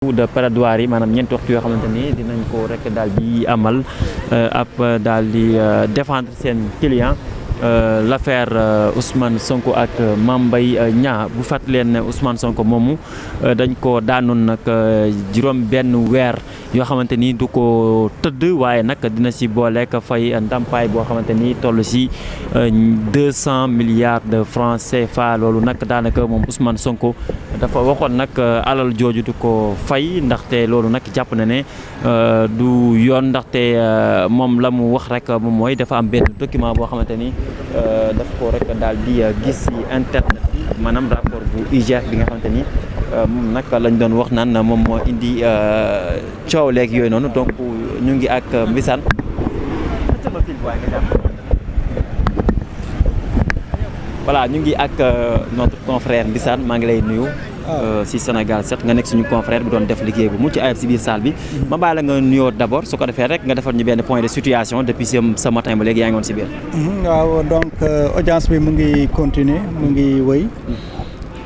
de plaidoirie maanaam ñeenti waxtu yoo xamante ni dinañ ko rek daal di amal ab daal di défendre seen client l'affaire Ousmane Sonko ak Mame Mbaye Niang bu fàttali leen ne Ousmane Sonko moomu dañ ko daanoon nag juróom benn weer yoo xamante ni du ko tëdd waaye nag dina si booleek fay ndàmpaay boo xamante ni toll si 200 milliards de francs CFA loolu nag daanaka moom Ousmane Sonko dafa waxoon nag alal jooju du ko fay ndaxte loolu nag jàpp na ne du yoon ndaxte moom la mu wax rek moom mooy dafa am benn document boo xamante ni daf ko rek daal di gis ci internet bi maanaam rapport bu IGF bi nga xamante ni moom nag lañ doon wax naan moom moo indi coow léegi yooyu noonu donc ñu ngi ak Mbissane voilà ñu ngi ak notre confrère Mbissane maa ngi lay nuyu si Sénégal 7 nga nekk suñu confrère bu doon def liggéey bu mucc ayib si biir salle bi ma bàyyi la nga nuyoo d'abord su ko defee rek nga defal ñu benn point de situation depuis ce matin ba léegi yaa ngi woon si biir waaw donc audience bi mu ngi continuer mu ngi wëy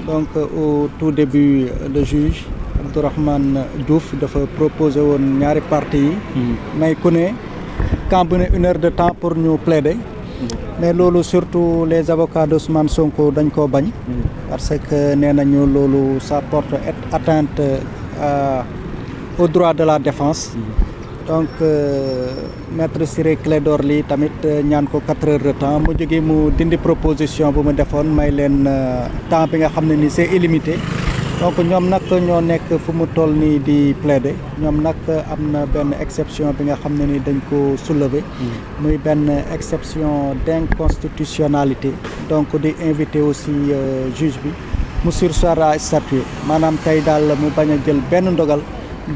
donc au tout début le juge Abdourahmane Diouf dafa proposé woon ñaari parties yi may ku ne camp bu ne 1 heure de temps pour ñu plaider mais loolu surtout les avocats d'Ousmane Sonko dañ koo bañ parce que nee nañu loolu ça porte atteinte au droit de la défense donc maître Ciré Clédor Ly tamit ñaan ko 4 heures de temps mu jógee mu dindi proposition bu mu defoon may leen temps bi nga xam ne ni c'est illimité donc ñoom nag ñoo nekk fu mu toll nii di plaider ñoom nag am na benn exception bi nga xam ne ni dañ ko soulever muy benn exception d'inconstitutionnalité donc di inviter aussi juge bi mu surseoir à statuer maanaam tey daal mu bañ a jël benn ndogal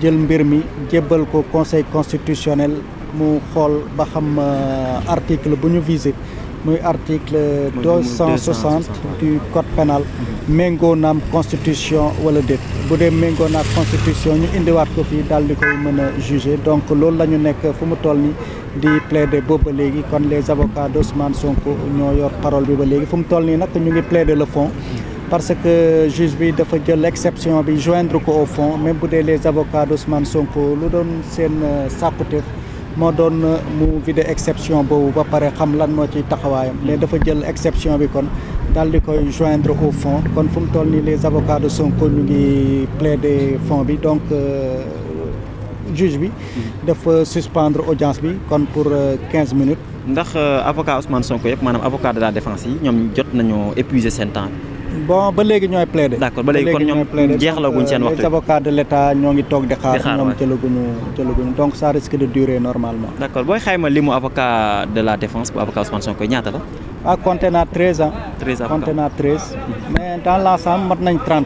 jël mbir mi jébbal ko conseil constitutionnel mu xool ba xam article bu ñu visé muy article 260 du code pénal méngoo naam constitution wala déet bu dee méngoo naam constitution ñu indiwaat ko fii daal di koy mën a juger donc loolu la ñu nekk fu mu toll ni di plaider boobu ba léegi kon les avocats d'Ousmane Sonko ñoo yor parole bi ba léegi fu mu toll nii nag ñu ngi plaider le fond parce que juge bi dafa jël exception bi joindre ko au fond même bu dee les avocats d'Ousmane Sonko lu doon seen sàkkuteef moo doon mu vider exception boobu ba pare xam lan moo ciy taxawaayam mais dafa jël exception bi kon daal di koy joindre au fond kon fu mu toll nii les avocats de Sonko ñu ngi plaider fond bi donc juge bi dafa suspendre audience bi kon pour 15 minutes. ndax avocat Ousmane Sonko yëpp maanaam avocat de la défense yi ñoom jot nañoo épuiser seen temps bon ba léegi ñooy plaider. d'accord ba léegi kon ñoom jeexalaguñ seen waxtu les avocats de l'État ñoo ngi toog di xaar ñoom jëlaguñu donc ça risque de durer normalement. d'accord booy xayma limu avocat de la défense bu avocat Ousmane Sonko ñaata la. compté naa 13 ans. 13 avocats compté naa 13. mais dans l'ensemble mat nañ 30.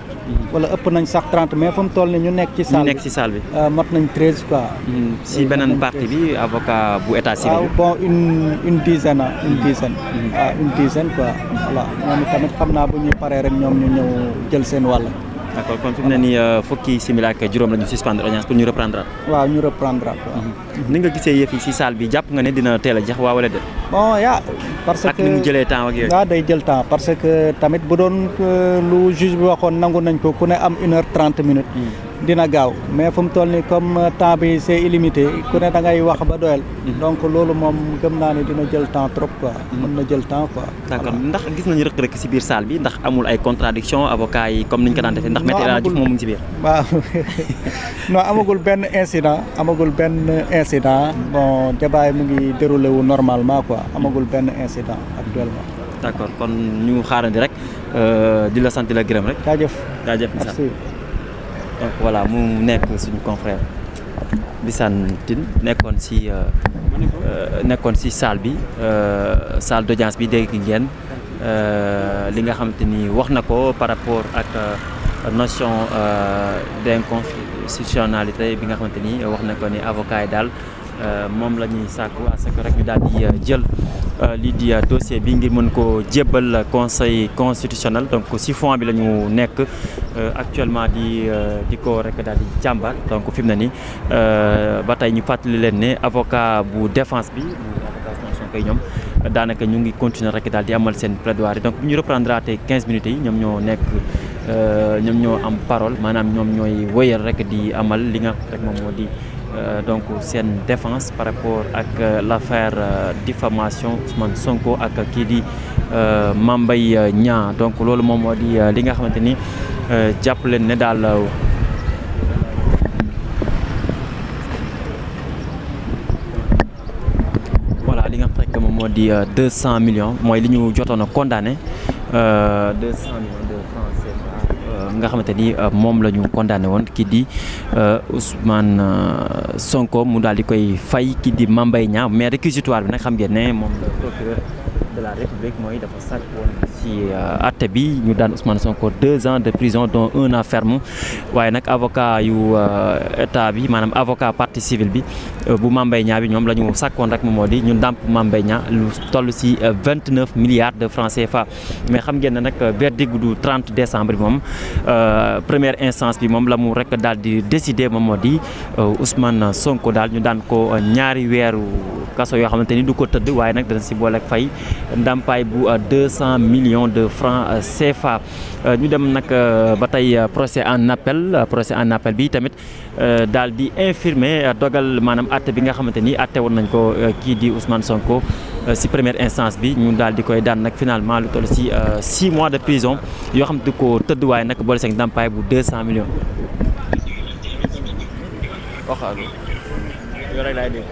wala ëpp nañ sax 30 mais fu mu toll nii ñu nekk ci salle bi. ñu nekk ci salle bi. mat nañ 13 quoi. si beneen partie bi avocat bu état civil. waaw bon une dizaine une dizaine quoi voilà ñoom tamit xam naa bu ñuy paree rek ñoom ñu ñëw jël seen wàll. d'accord kon fi mu ne nii fukki simili ak juróom la ñu suspendre audience pour ñu reprendre. waaw ñu reprendre waaw. ni nga gisee yëf yi ci salle bi jàpp nga ne dina teel a jeex waa wala déet. bon parce que ak ni mu jëlee temps ak yooyu. waaw day jël temps parce que tamit bu doon lu juge bi waxoon nangu nañ ko ku ne am 1 heure 30 minutes. dina gaaw mais fu mu toll nii comme temps bi c'est illimité ku ne da ngay wax ba doyal. donc loolu moom gëm naa ne dina jël temps trop quoi. mën na jël temps quoi. d'accord ndax gis nañu rëkk-rëkk ci biir salle bi ndax amul ay contradiction avocat yi comme niñ ko daan defee ndax Maître El Hadji Diouf moom mu ngi ci biir. waaw non amagul benn incident bon débat yi mu ngi déroulé wu normalement quoi amagul benn incident actuellement. d'accord kon ñu xaarandi rek di la sant di la gërëm rek. jaajëf merci. donc voilà mu nekk suñu confrère Mbissane Tine nekkoon ci salle bi salle d'audience bi dégg ngeen li nga xamante ni wax na ko par rapport ak notion d'inconstitutionnalité bi nga xamante ni wax na ko ni avocat yi daal moom la ñuy sàkku à ce que rek ñu daal di jël lii di dossier bi ngir mën ko jébbal conseil constitutionnel donc ci fond bi la ñu nekk actuellement di ko rek daal di jàmbar donc fi mu ne nii ba tey ñu fàttali leen ne avocat bu défense bi bu avocat Ousmane Sonko ñoom daanaka ñu ngi continuer rek daal di amal seen plaidoirie donc bu ñu reprendre te 15 minutes yi ñoom ñoo nekk ñoom ñoo am parole maanaam ñoom ñooy wëyal rek di amal li nga rek moom moo di donc seen défense par rapport ak l'affaire diffamation Ousmane Sonko ak kii di Mame Mbaye Niang donc loolu moom moo di li nga xamante ni jàpp leen ne daal voilà li nga xam rek moom moo di 200 millions mooy li ñu jotoon a condamné 200 millions de francs CFA nga xamante ni moom la ñu condamné woon kii di Ousmane Sonko mu daal di koy fay kii di Mame Mbaye Niang mais réquisitoire bi nag xam ngeen ne moom la procureur de la République mooy dafa sàkk woon ci àtte bi ñu daan Ousmane Sonko 2 ans de prison dont 1 an ferme waaye nag avocat yu état bi maanaam avocat partie civile bi bu Mame Mbaye Niang bi ñoom la ñu sàkkoon rek moom moo di ñu ndàmp Mame Mbaye Niang lu toll ci 29 milliards de francs CFA mais xam ngeen ne nag verdict du 30 décembre bi moom première instance bi moom la mu rek daal di décider moom moo di Ousmane Sonko daal ñu daan ko ñaari weeru kaso yoo xamante ni du ko tëdd waaye nag dana ci boole ak fay ndàmpaay bu 200 millions de francs CFA ñu dem nag ba tey procès en appel bi tamit daal di infirmer dogal maanaam àtte bi nga xamante ni àtte woon nañ ko kii di Ousmane Sonko ci première instance bi ñu daal di koy daan nag finalement lu toll ci 6 mois de prison yoo xam ne du ko tëdd waaye nag boole seen ndàmpaay bu 200 millions. waxaalu yow rek laay dégg.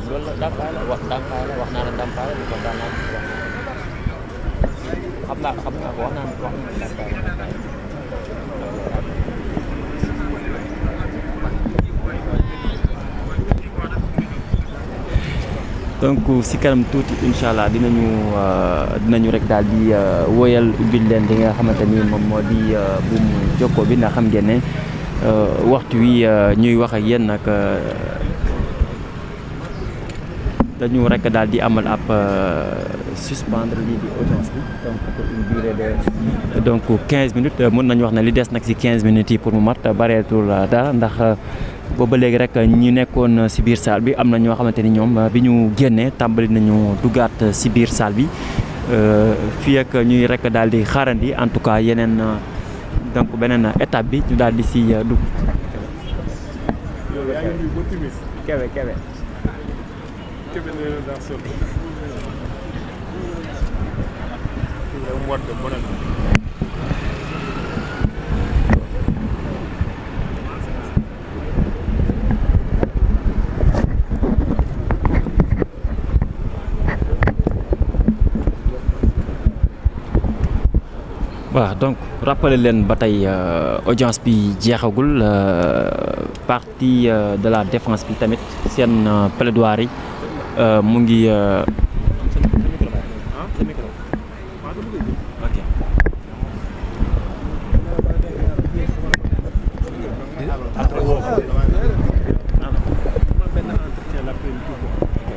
loolu la ndàmpaay la wax naa la ndàmpaay la kon daan naa xam naa ko wax naa ndàmpaay la. donc si kanam tuuti incha allah dinañu rek daal di woyal ubbil leen li nga xamante ni moom moo di buum jokkoo bi ndax xam ngeen ne waxtu wi ñuy wax ak yéen nag. dañu rek daal di amal ab suspendre lii di audience bi donc pour une durée de donc 15 minutes mën nañu wax ne li des nag ci 15 minutes yi pour mu mat bareetul dara ndax booba léegi rek ñu nekkoon ci biir salle bi am na ñoo xamante ni ñoom bi ñu génnee tàmbali nañu dugaat ci biir salle bi fii ak ñuy rek daal di xaarandi en tout cas yeneen donc beneen étape bi ñu daal di ci dugg. Kebe. waaw donc rappeler leen ba tey audience bi jeexagul partie de la défense bi tamit seen plaidoirie mu ngi